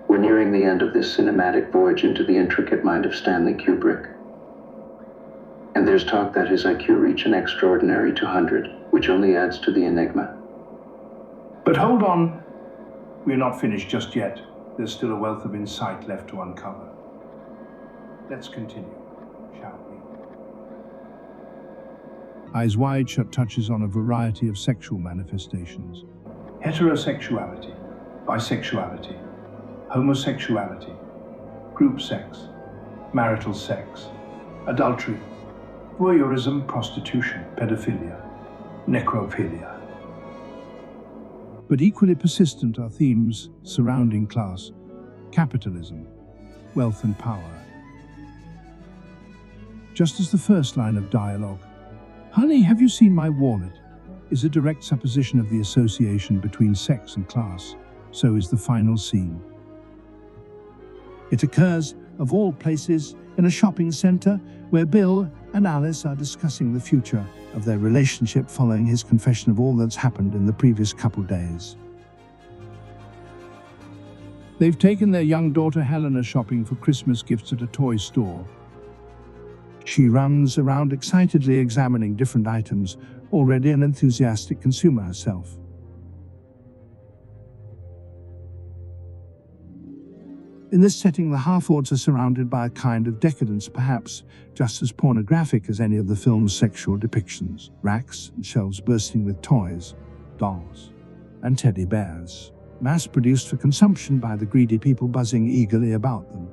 We're nearing the end of this cinematic voyage into the intricate mind of Stanley Kubrick. And there's talk that his IQ reached an extraordinary 200, which only adds to the enigma. But hold on, we're not finished just yet. There's still a wealth of insight left to uncover. Let's continue, shall we? Eyes Wide Shut touches on a variety of sexual manifestations. Heterosexuality, bisexuality, homosexuality, group sex, marital sex, adultery, voyeurism, prostitution, pedophilia, necrophilia. But equally persistent are themes surrounding class, capitalism, wealth and power. Just as the first line of dialogue, "Honey, have you seen my wallet?" is a direct supposition of the association between sex and class, so is the final scene. It occurs, of all places, in a shopping center where Bill and Alice are discussing the future of their relationship following his confession of all that's happened in the previous couple days. They've taken their young daughter Helena shopping for Christmas gifts at a toy store. She runs around excitedly examining different items, already an enthusiastic consumer herself. In this setting, the Harfords are surrounded by a kind of decadence, perhaps just as pornographic as any of the film's sexual depictions. Racks and shelves bursting with toys, dolls, and teddy bears, mass-produced for consumption by the greedy people buzzing eagerly about them.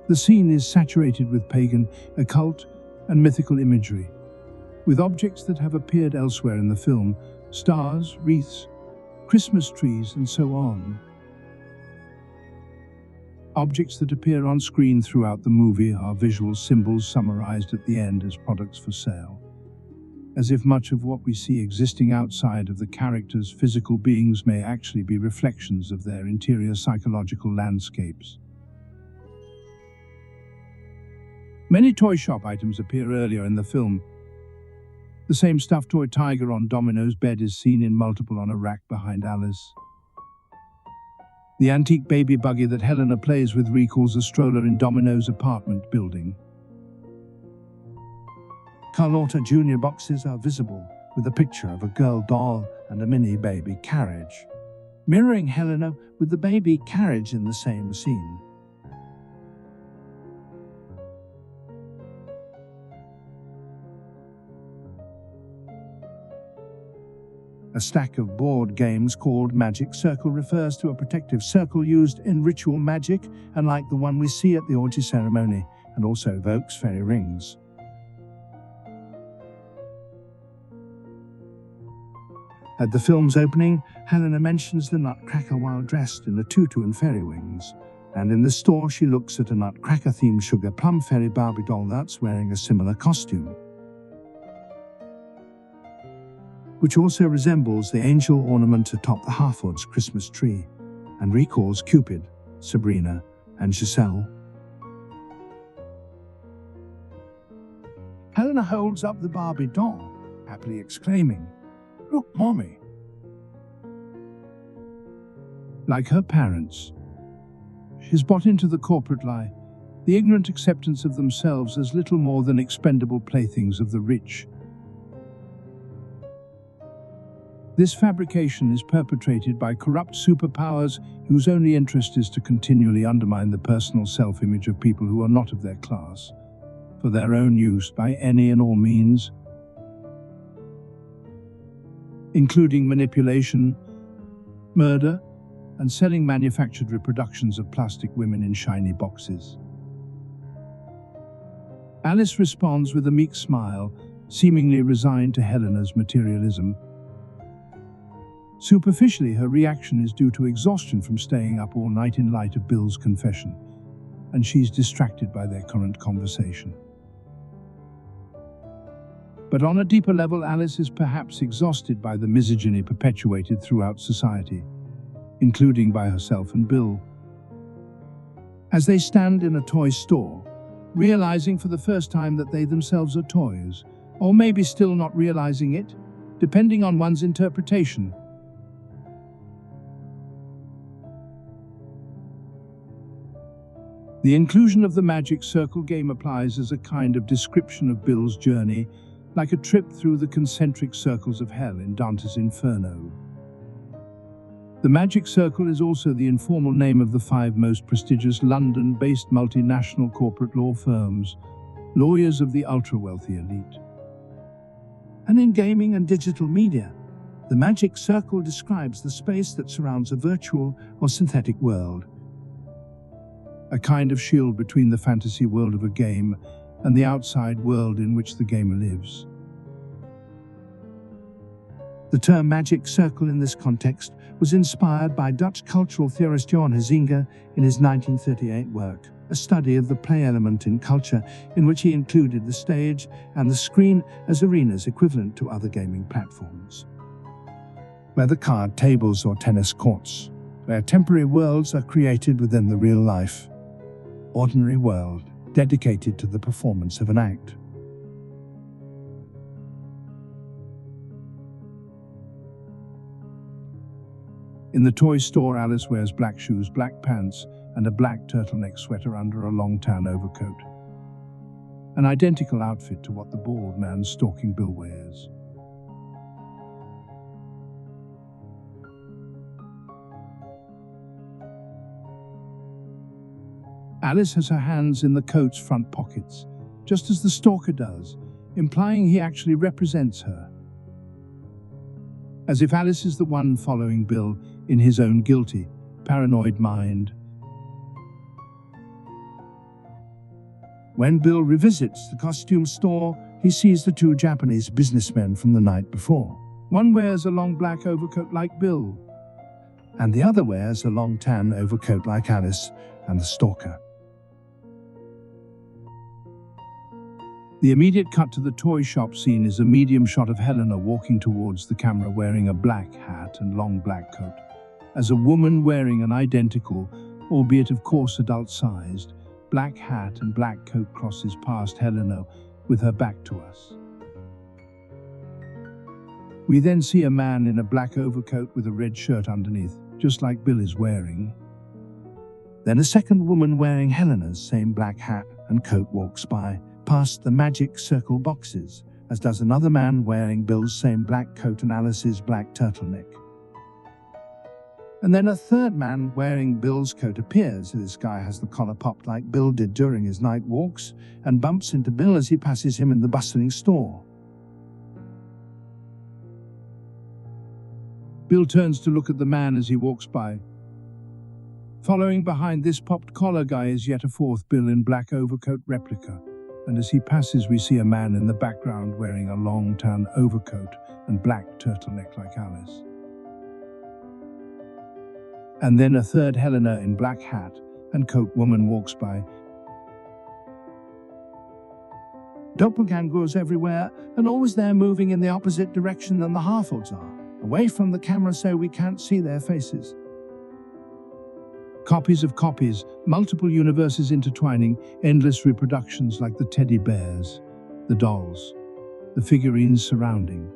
The scene is saturated with pagan, occult, and mythical imagery, with objects that have appeared elsewhere in the film: stars, wreaths, Christmas trees, and so on. Objects that appear on screen throughout the movie are visual symbols summarized at the end as products for sale, as if much of what we see existing outside of the characters' physical beings may actually be reflections of their interior psychological landscapes. Many toy shop items appear earlier in the film. The same stuffed toy tiger on Domino's bed is seen in multiple on a rack behind Alice. The antique baby buggy that Helena plays with recalls a stroller in Domino's apartment building. Carlotta Jr. boxes are visible, with a picture of a girl doll and a mini baby carriage, mirroring Helena with the baby carriage in the same scene. A stack of board games called Magic Circle refers to a protective circle used in ritual magic, unlike the one we see at the orgy ceremony, and also evokes fairy rings. At the film's opening, Helena mentions the Nutcracker while dressed in a tutu and fairy wings, and in the store she looks at a Nutcracker-themed sugar plum fairy Barbie doll that's wearing a similar costume, which also resembles the angel ornament atop the Harfords' Christmas tree, and recalls Cupid, Sabrina, and Giselle. Helena holds up the Barbie doll, happily exclaiming, "Look, Mommy!" Like her parents, she's bought into the corporate lie, the ignorant acceptance of themselves as little more than expendable playthings of the rich. This fabrication is perpetrated by corrupt superpowers whose only interest is to continually undermine the personal self-image of people who are not of their class, for their own use by any and all means, including manipulation, murder, and selling manufactured reproductions of plastic women in shiny boxes. Alice responds with a meek smile, seemingly resigned to Helena's materialism. Superficially, her reaction is due to exhaustion from staying up all night in light of Bill's confession, and she's distracted by their current conversation. But on a deeper level, Alice is perhaps exhausted by the misogyny perpetuated throughout society, including by herself and Bill. As they stand in a toy store, realizing for the first time that they themselves are toys, or maybe still not realizing it, depending on one's interpretation. The inclusion of the magic circle game applies as a kind of description of Bill's journey, like a trip through the concentric circles of hell in Dante's Inferno. The Magic Circle is also the informal name of the 5 most prestigious London-based multinational corporate law firms, lawyers of the ultra-wealthy elite. And in gaming and digital media, the Magic Circle describes the space that surrounds a virtual or synthetic world, a kind of shield between the fantasy world of a game and the outside world in which the gamer lives. The term magic circle in this context was inspired by Dutch cultural theorist Johan Huizinga in his 1938 work, a study of the play element in culture, in which he included the stage and the screen as arenas equivalent to other gaming platforms. Whether card tables or tennis courts, where temporary worlds are created within the real-life, ordinary world dedicated to the performance of an act. In the toy store, Alice wears black shoes, black pants, and a black turtleneck sweater under a long tan overcoat. An identical outfit to what the bald man stalking Bill wears. Alice has her hands in the coat's front pockets, just as the stalker does, implying he actually represents her. As if Alice is the one following Bill in his own guilty, paranoid mind. When Bill revisits the costume store, he sees the 2 Japanese businessmen from the night before. One wears a long black overcoat like Bill, and the other wears a long tan overcoat like Alice and the stalker. The immediate cut to the toy shop scene is a medium shot of Helena walking towards the camera wearing a black hat and long black coat, as a woman wearing an identical, albeit of course adult-sized, black hat and black coat crosses past Helena with her back to us. We then see a man in a black overcoat with a red shirt underneath, just like Bill is wearing. Then a second woman wearing Helena's same black hat and coat walks by, past the magic circle boxes, as does another man wearing Bill's same black coat and Alice's black turtleneck. And then a third man wearing Bill's coat appears. This guy has the collar popped like Bill did during his night walks, and bumps into Bill as he passes him in the bustling store. Bill turns to look at the man as he walks by. Following behind this popped collar guy is yet a fourth Bill in black overcoat replica, and as he passes we see a man in the background wearing a long tan overcoat and black turtleneck like Alice. And then a third Helena in black hat and coat woman walks by. Doppelgängers everywhere, and always there moving in the opposite direction than the Harfords are, away from the camera so we can't see their faces. Copies of copies, multiple universes intertwining, endless reproductions like the teddy bears, the dolls, the figurines surrounding.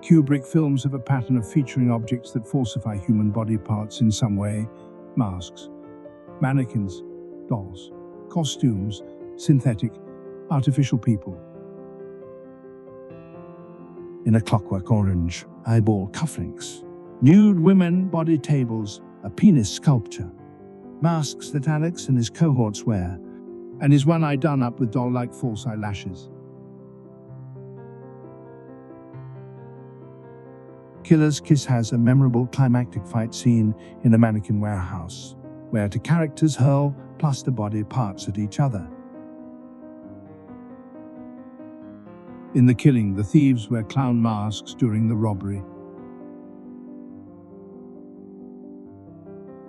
Kubrick films have a pattern of featuring objects that falsify human body parts in some way: masks, mannequins, dolls, costumes, synthetic, artificial people. In A Clockwork Orange, eyeball cufflinks, nude women body tables, a penis sculpture, masks that Alex and his cohorts wear, and his one eye done up with doll-like false eyelashes. Killer's Kiss has a memorable climactic fight scene in a mannequin warehouse, where 2 characters hurl plaster body parts at each other. In The Killing, the thieves wear clown masks during the robbery.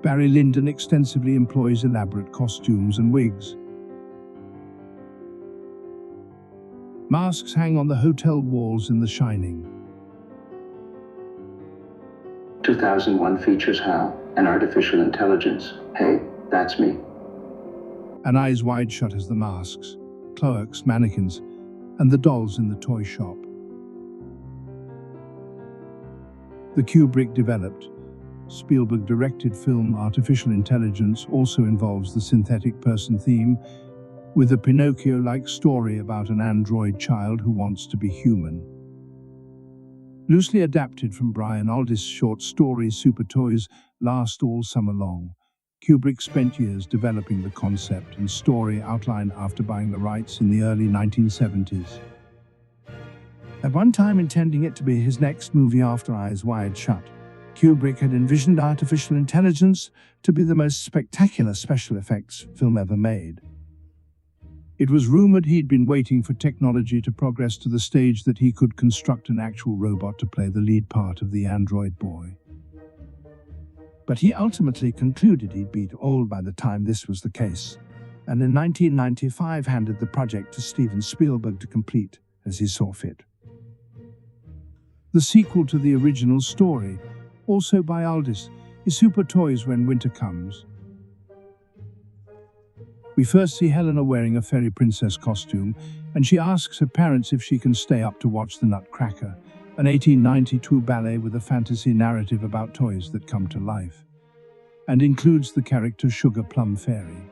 Barry Lyndon extensively employs elaborate costumes and wigs. Masks hang on the hotel walls in The Shining. 2001 features Hal, an artificial intelligence. Hey, that's me. And Eyes Wide Shut has the masks, cloaks, mannequins, and the dolls in the toy shop. The Kubrick developed, Spielberg-directed film Artificial Intelligence also involves the synthetic person theme, with a Pinocchio-like story about an android child who wants to be human. Loosely adapted from Brian Aldiss' short story Super Toys Last All Summer Long, Kubrick spent years developing the concept and story outline after buying the rights in the early 1970s. At one time intending it to be his next movie after Eyes Wide Shut, Kubrick had envisioned artificial intelligence to be the most spectacular special effects film ever made. It was rumored he'd been waiting for technology to progress to the stage that he could construct an actual robot to play the lead part of the android boy. But he ultimately concluded he'd be too old by the time this was the case, and in 1995 handed the project to Steven Spielberg to complete as he saw fit. The sequel to the original story, also by Aldiss, is Super Toys When Winter Comes. We first see Helena wearing a fairy princess costume, and she asks her parents if she can stay up to watch The Nutcracker, an 1892 ballet with a fantasy narrative about toys that come to life, and includes the character Sugar Plum Fairy.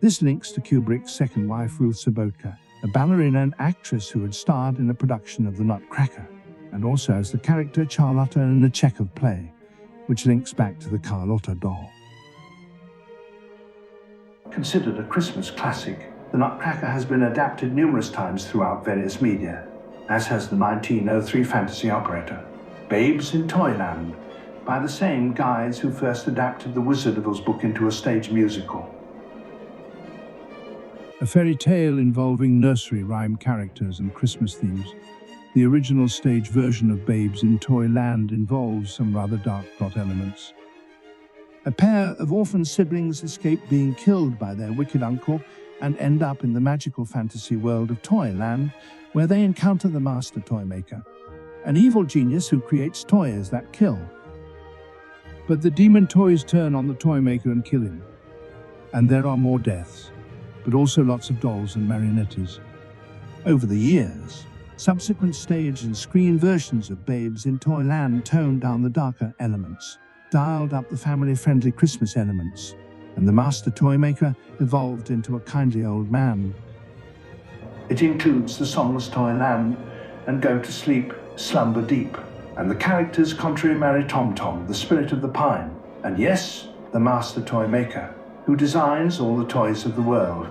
This links to Kubrick's second wife Ruth Sobotka, a ballerina and actress who had starred in a production of The Nutcracker, and also as the character Charlotta in a Chekhov play, which links back to the Carlotta doll. Considered a Christmas classic, The Nutcracker has been adapted numerous times throughout various media, as has the 1903 fantasy operetta, Babes in Toyland, by the same guys who first adapted the Wizard of Oz book into a stage musical. A fairy tale involving nursery rhyme characters and Christmas themes, the original stage version of Babes in Toyland involves some rather dark plot elements. A pair of orphan siblings escape being killed by their wicked uncle and end up in the magical fantasy world of Toyland, where they encounter the Master Toymaker, an evil genius who creates toys that kill. But the demon toys turn on the Toymaker and kill him. And there are more deaths, but also lots of dolls and marionettes. Over the years, subsequent stage and screen versions of Babes in Toyland toned down the darker elements, dialed up the family-friendly Christmas elements, and the Master Toymaker evolved into a kindly old man. It includes the songs Toyland and Go to Sleep, Slumber Deep, and the characters Contrary Mary Tom Tom, the Spirit of the Pine, and yes, the Master Toymaker, who designs all the toys of the world.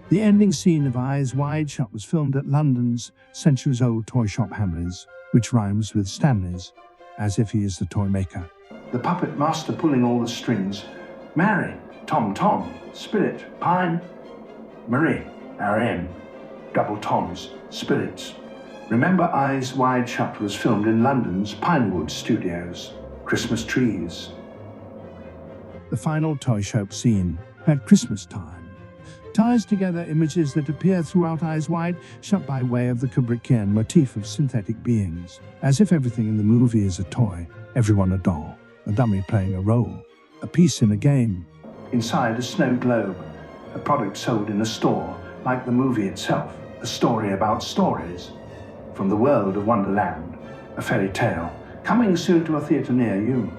The ending scene of Eyes Wide Shut was filmed at London's centuries-old toy shop Hamleys, which rhymes with Stanley's, as if he is the toy maker. The puppet master pulling all the strings, Mary, Tom Tom, Spirit, Pine, Marie, RM, double toms, spirits. Remember Eyes Wide Shut was filmed in London's Pinewood Studios, Christmas trees. The final toy shop scene, at Christmas time, ties together images that appear throughout Eyes Wide Shut by way of the Kubrickian motif of synthetic beings, as if everything in the movie is a toy, everyone a doll, a dummy playing a role, a piece in a game. Inside a snow globe, a product sold in a store, like the movie itself, a story about stories. From the world of Wonderland, a fairy tale, coming soon to a theatre near you.